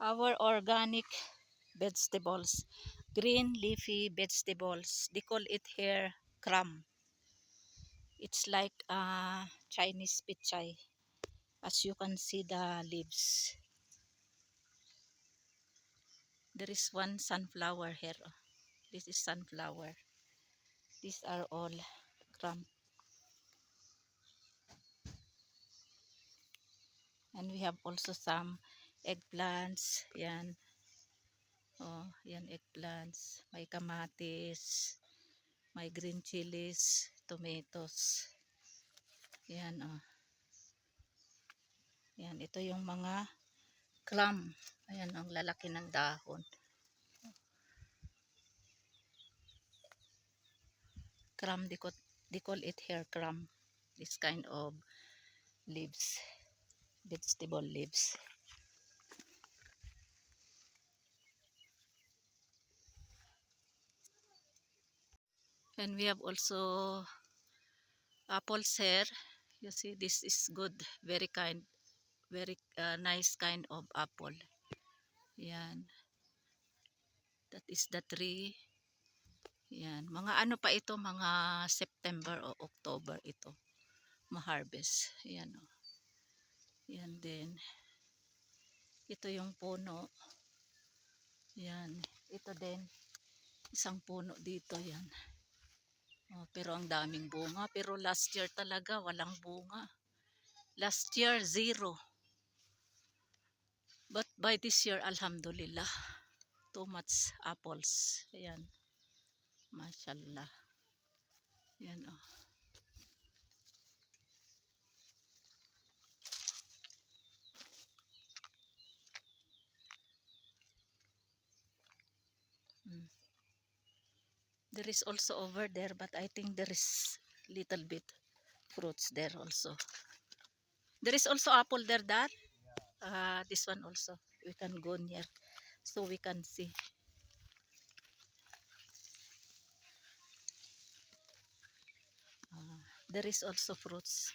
Our organic vegetables, green leafy vegetables. They call it here kram. It's like Chinese pichay, as you can see the leaves. There is one sunflower here. This is sunflower. These are all kram. And we have also some eggplants. Yan. Oh, yan eggplants. May kamatis. May green chilies. Tomatoes. Yan oh. Yan, ito yung mga kram. Ayan ang lalaki ng dahon. Kram, they call it hair kram. This kind of leaves. Vegetable leaves. And we have also apples here. You see, this is good. Very nice kind of apple. Yan. That is the tree. Yan. Mga ano pa ito, mga September o October ito. Ma-harvest. Yan o. Yan din. Ito yung puno. Yan. Ito din. Isang puno dito. Yan. Oh, pero ang daming bunga. Pero last year talaga walang bunga. Last year 0. But by this year, alhamdulillah, too much apples. Ayan. Mashallah. Ayan oh. There is also over there, but I think there is little bit fruits there also. There is also apple there, Dad. This one also. We can go near so we can see. There is also fruits.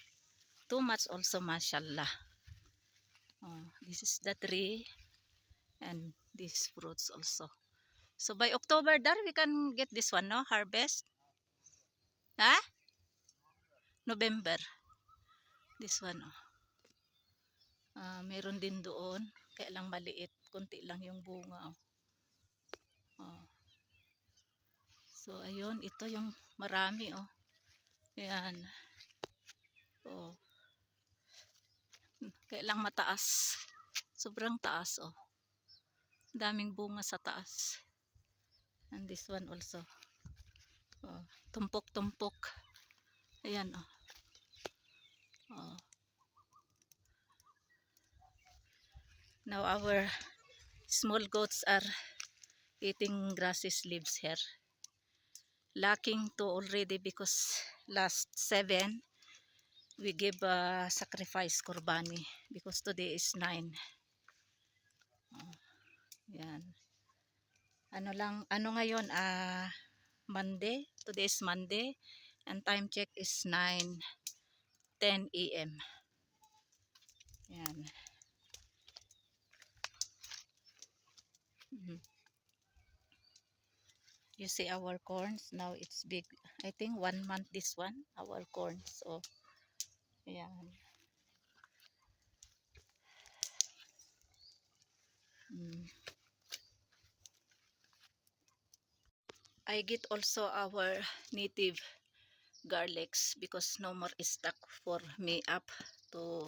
Too much also, mashallah. This is the tree and these fruits also. So by October, Dar, we can get this one, no? Harvest. Ha? November. This one, oh. Meron din doon. Kaya lang maliit. Kunti lang yung bunga, oh. So, ayun. Ito yung marami, oh. Ayan. Oh. Kaya lang mataas. Sobrang taas, oh. Daming bunga sa taas. And this one also. Oh. Tumpok-tumpok. Ayan, oh. Oh. Now our small goats are eating grasses leaves here. Lacking 2 already because last 7 we give sacrifice kurbani because today is 9. Yan. Ano ngayon? Monday. Today is Monday and time check is 9:10 AM. Yan. You see our corns now, it's big. I think 1 month this one, our corns. So yan. I get also our native garlics because no more is stock for me up to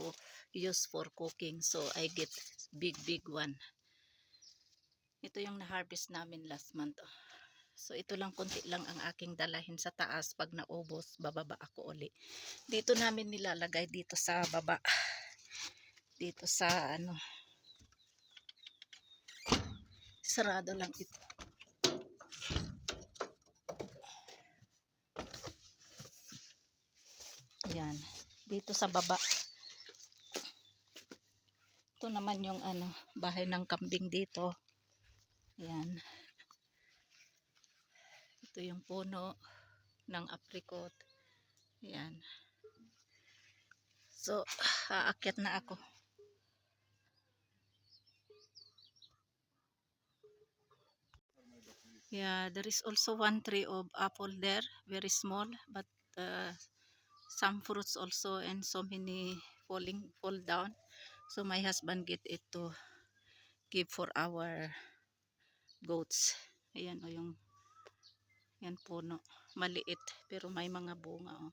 use for cooking. So I get big one. Ito yung na-harvest namin last month. So ito lang, konti lang ang aking dalahin sa taas. Pag naubos, bababa ako uli. Dito namin nilalagay dito sa baba. Dito sa ano. Sarado lang ito. Yan. Dito sa baba. Ito naman yung ano, bahay ng kambing dito. Yan. Ito yung puno ng apricot. Yan. So, aakyat na ako. Yeah, there is also one tree of apple there, very small, but some fruits also and so many fall down. So my husband get it to give for our goats. Ayan o yung yan puno. Maliit pero may mga bunga oh.